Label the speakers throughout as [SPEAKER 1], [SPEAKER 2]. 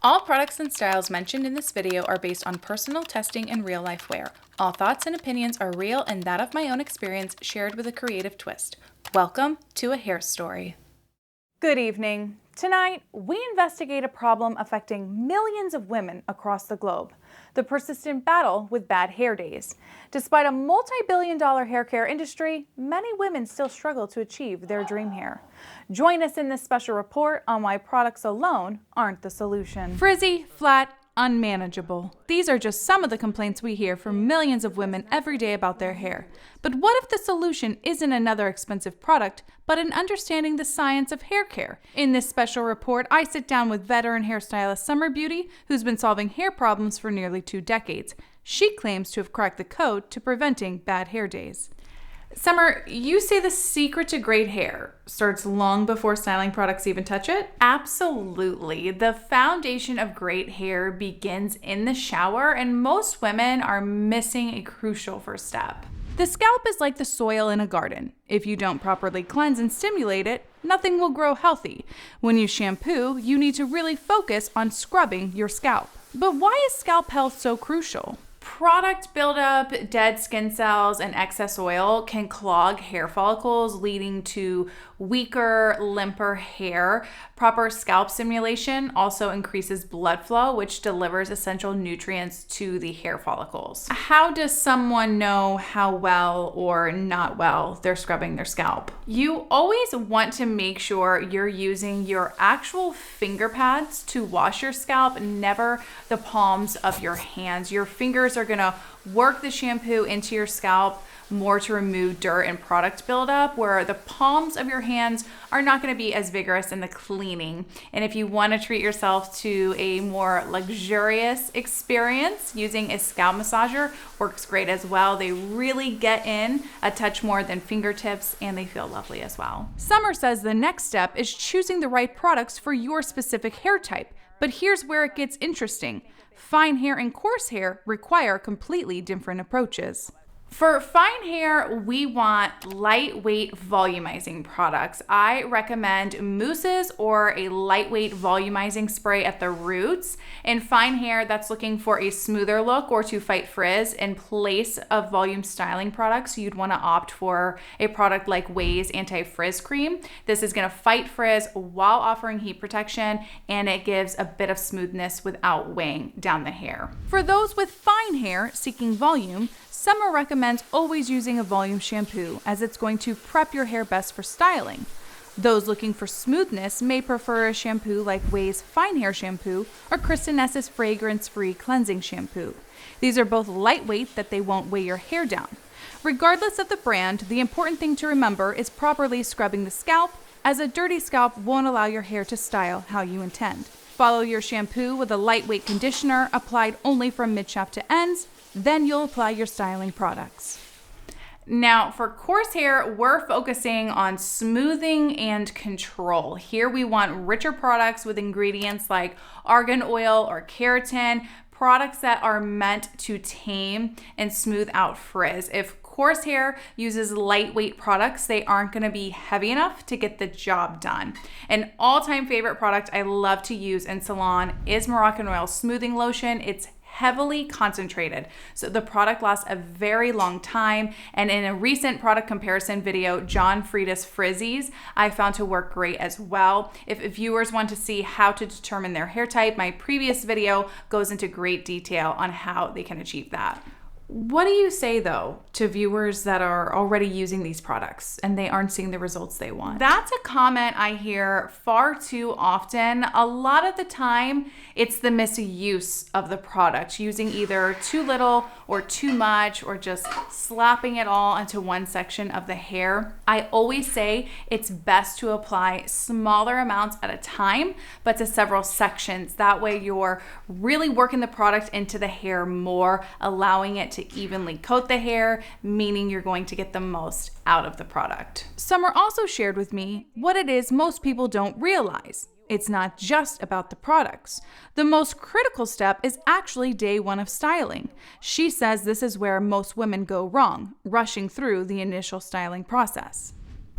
[SPEAKER 1] All products and styles mentioned in this video are based on personal testing and real-life wear. All thoughts and opinions are real and that of my own experience shared with a creative twist. Welcome to A Hair Story.
[SPEAKER 2] Good evening. Tonight, we investigate a problem affecting millions of women across the globe, the persistent battle with bad hair days. Despite a multi-billion-dollar hair care industry, many women still struggle to achieve their dream hair. Join us in this special report on why products alone aren't the solution.
[SPEAKER 1] Frizzy, flat, unmanageable. These are just some of the complaints we hear from millions of women every day about their hair. But what if the solution isn't another expensive product, but in understanding the science of hair care? In this special report, I sit down with veteran hairstylist Summer Beauty, who's been solving hair problems for nearly 2 decades. She claims to have cracked the code to preventing bad hair days. Summer, you say the secret to great hair starts long before styling products even touch it? Absolutely. The foundation of great hair begins in the shower, and most women are missing a crucial first step. The scalp is like the soil in a garden. If you don't properly cleanse and stimulate it, nothing will grow healthy. When you shampoo, you need to really focus on scrubbing your scalp. But why is scalp health so crucial? Product buildup, dead skin cells, and excess oil can clog hair follicles, leading to weaker, limper hair. Proper scalp stimulation also increases blood flow, which delivers essential nutrients to the hair follicles. How does someone know how well or not well they're scrubbing their scalp? You always want to make sure you're using your actual finger pads to wash your scalp, never the palms of your hands. Your fingers are going to work the shampoo into your scalp more to remove dirt and product buildup, where the palms of your hands are not going to be as vigorous in the cleaning. And if you want to treat yourself to a more luxurious experience, using a scalp massager works great as well. They really get in a touch more than fingertips, and they feel lovely as well. Summer says the next step is choosing the right products for your specific hair type. But here's where it gets interesting. Fine hair and coarse hair require completely different approaches. For fine hair, we want lightweight volumizing products. I recommend mousses or a lightweight volumizing spray at the roots. In fine hair that's looking for a smoother look or to fight frizz, in place of volume styling products, you'd want to opt for a product like Ouai's Anti-Frizz Cream. This is going to fight frizz while offering heat protection, and it gives a bit of smoothness without weighing down the hair. For those with fine hair seeking volume, Summer recommends always using a volume shampoo, as it's going to prep your hair best for styling. Those looking for smoothness may prefer a shampoo like Ouai's Fine Hair Shampoo or Kristen Ness's fragrance-free cleansing shampoo. These are both lightweight, that they won't weigh your hair down. Regardless of the brand, the important thing to remember is properly scrubbing the scalp, as a dirty scalp won't allow your hair to style how you intend. Follow your shampoo with a lightweight conditioner applied only from mid-shaft to ends. Then you'll apply your styling products. Now, for coarse hair, we're focusing on smoothing and control. Here we want richer products with ingredients like argan oil or keratin, products that are meant to tame and smooth out frizz. If coarse hair uses lightweight products, they aren't going to be heavy enough to get the job done. An all-time favorite product I love to use in salon is Moroccan Oil Smoothing Lotion. It's heavily concentrated, so the product lasts a very long time. And in a recent product comparison video, John Frieda's Frizzies, I found to work great as well. If viewers want to see how to determine their hair type, my previous video goes into great detail on how they can achieve that. What do you say, though, to viewers that are already using these products and they aren't seeing the results they want? That's a comment I hear far too often. A lot of the time, it's the misuse of the product, using either too little or too much, or just slapping it all into one section of the hair. I always say it's best to apply smaller amounts at a time, but to several sections. That way you're really working the product into the hair more, allowing it to evenly coat the hair, meaning you're going to get the most out of the product. Summer also shared with me what it is most people don't realize. It's not just about the products. The most critical step is actually day one of styling. She says this is where most women go wrong, rushing through the initial styling process.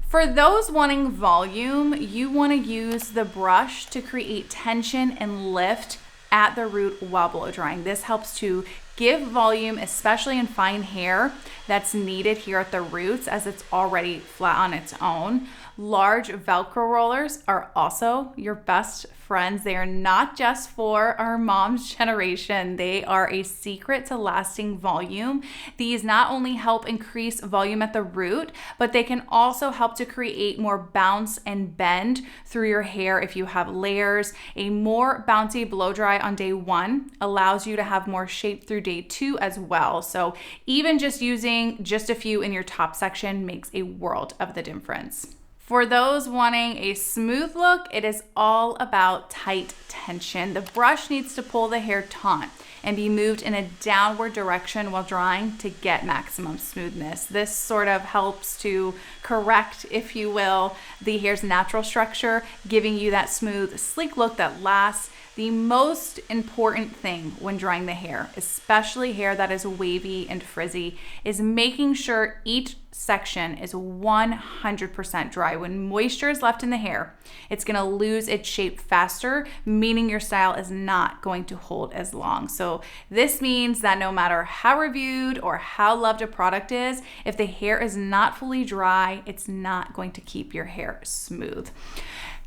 [SPEAKER 1] For those wanting volume, you want to use the brush to create tension and lift at the root while blow drying. This helps to give volume, especially in fine hair, that's needed here at the roots as it's already flat on its own. Large Velcro rollers are also your best friends. They are not just for our mom's generation. They are a secret to lasting volume. These not only help increase volume at the root, but they can also help to create more bounce and bend through your hair if you have layers. A more bouncy blow dry on day 1 allows you to have more shape through day 2 as well. So even just using just a few in your top section makes a world of the difference. For those wanting a smooth look, it is all about tight tension. The brush needs to pull the hair taut and be moved in a downward direction while drying to get maximum smoothness. This sort of helps to correct, if you will, the hair's natural structure, giving you that smooth, sleek look that lasts. The most important thing when drying the hair, especially hair that is wavy and frizzy, is making sure each section is 100% dry. When moisture is left in the hair, it's gonna lose its shape faster, meaning your style is not going to hold as long. So this means that no matter how reviewed or how loved a product is, if the hair is not fully dry, it's not going to keep your hair smooth.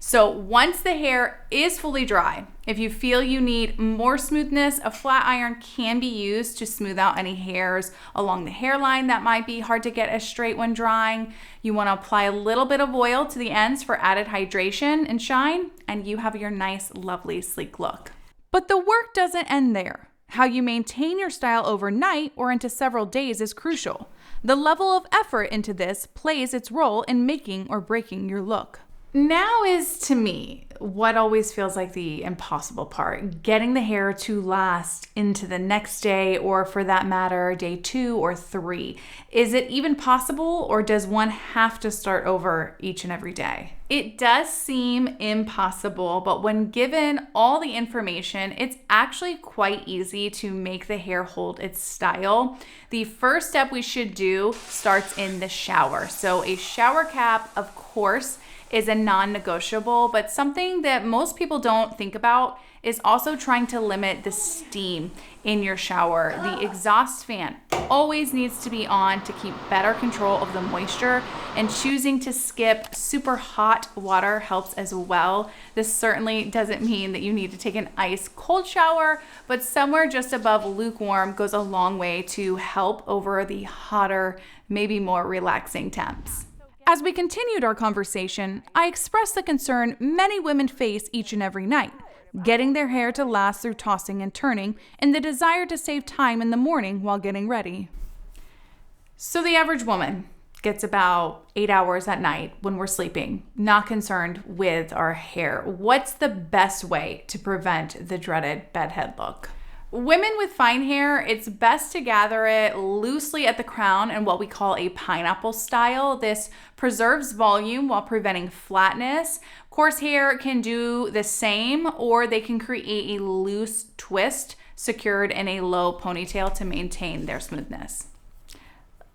[SPEAKER 1] So once the hair is fully dry, if you feel you need more smoothness, a flat iron can be used to smooth out any hairs along the hairline that might be hard to get as straight when drying. You want to apply a little bit of oil to the ends for added hydration and shine, and you have your nice, lovely, sleek look.
[SPEAKER 2] But the work doesn't end there. How you maintain your style overnight or into several days is crucial. The level of effort into this plays its role in making or breaking your look.
[SPEAKER 1] Now is, to me, what always feels like the impossible part, getting the hair to last into the next day, or for that matter, day 2 or 3. Is it even possible, or does one have to start over each and every day? It does seem impossible, but when given all the information, it's actually quite easy to make the hair hold its style. The first step we should do starts in the shower. So a shower cap, of course, is a non-negotiable, but something that most people don't think about is also trying to limit the steam in your shower. The exhaust fan always needs to be on to keep better control of the moisture, and choosing to skip super hot water helps as well. This certainly doesn't mean that you need to take an ice cold shower, but somewhere just above lukewarm goes a long way to help over the hotter, maybe more relaxing temps.
[SPEAKER 2] As we continued our conversation, I expressed the concern many women face each and every night, getting their hair to last through tossing and turning, and the desire to save time in the morning while getting ready.
[SPEAKER 1] So the average woman gets about 8 hours at night when we're sleeping, not concerned with our hair. What's the best way to prevent the dreaded bedhead look? Women with fine hair, it's best to gather it loosely at the crown in what we call a pineapple style. This preserves volume while preventing flatness. Coarse hair can do the same, or they can create a loose twist secured in a low ponytail to maintain their smoothness.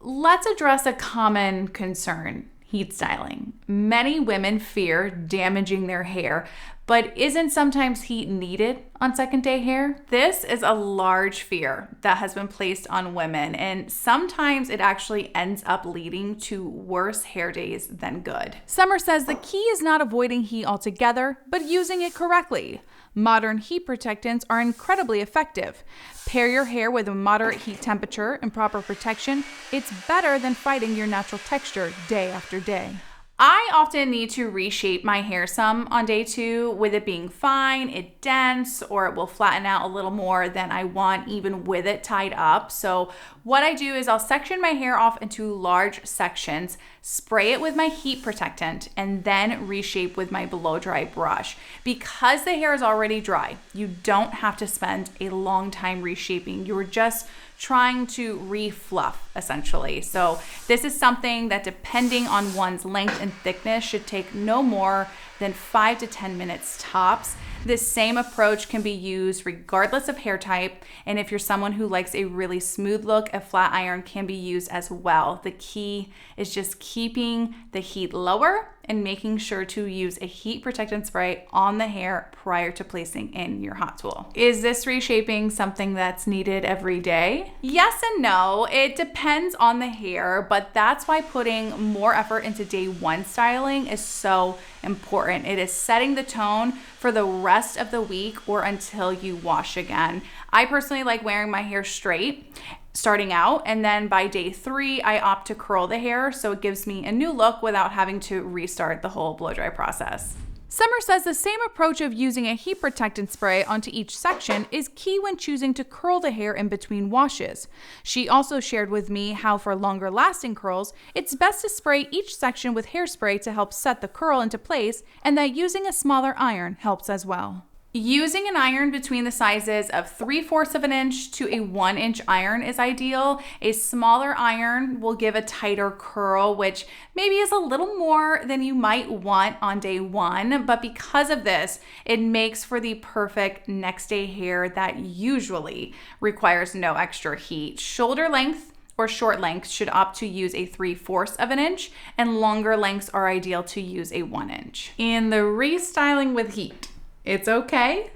[SPEAKER 1] Let's address a common concern: heat styling. Many women fear damaging their hair, but isn't sometimes heat needed on second day hair? This is a large fear that has been placed on women, and sometimes it actually ends up leading to worse hair days than good.
[SPEAKER 2] Summer says the key is not avoiding heat altogether, but using it correctly. Modern heat protectants are incredibly effective. Pair your hair with a moderate heat temperature and proper protection. It's better than fighting your natural texture day after day.
[SPEAKER 1] I often need to reshape my hair some on day 2, with it being fine, it dense, or it will flatten out a little more than I want even with it tied up. So what I do is I'll section my hair off into large sections, spray it with my heat protectant, and then reshape with my blow dry brush. Because the hair is already dry, you don't have to spend a long time reshaping. You're just trying to re-fluff, essentially. So this is something that, depending on one's length and thickness, should take no more than 5 to 10 minutes tops. This same approach can be used regardless of hair type, and if you're someone who likes a really smooth look, a flat iron can be used as well. The key is just keeping the heat lower and making sure to use a heat protectant spray on the hair prior to placing in your hot tool. Is this reshaping something that's needed every day? Yes and no. It depends on the hair, but that's why putting more effort into day one styling is so important. It is setting the tone for the rest of the week or until you wash again. I personally like wearing my hair straight starting out, and then by day 3, I opt to curl the hair so it gives me a new look without having to restart the whole blow dry process. Summer says the same approach of using a heat protectant spray onto each section is key when choosing to curl the hair in between washes. She also shared with me how for longer lasting curls, it's best to spray each section with hairspray to help set the curl into place, and that using a smaller iron helps as well. Using an iron between the sizes of 3/4 of an inch to a 1-inch iron is ideal. A smaller iron will give a tighter curl, which maybe is a little more than you might want on day 1, but because of this, it makes for the perfect next day hair that usually requires no extra heat. Shoulder length or short lengths should opt to use a 3/4 of an inch, and longer lengths are ideal to use a 1 inch. In the restyling with heat, it's okay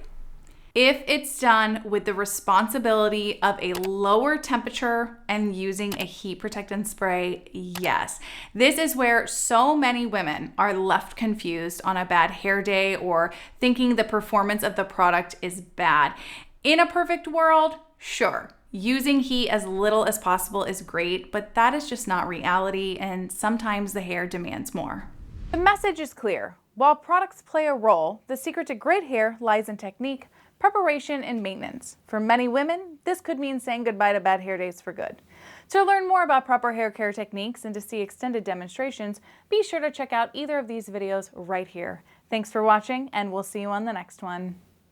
[SPEAKER 1] if it's done with the responsibility of a lower temperature and using a heat protectant spray. Yes, this is where so many women are left confused on a bad hair day or thinking the performance of the product is bad. In a perfect world, sure, using heat as little as possible is great, but that is just not reality, and sometimes the hair demands more.
[SPEAKER 2] The message is clear. While products play a role, the secret to great hair lies in technique, preparation, and maintenance. For many women, this could mean saying goodbye to bad hair days for good. To learn more about proper hair care techniques and to see extended demonstrations, be sure to check out either of these videos right here. Thanks for watching, and we'll see you on the next one.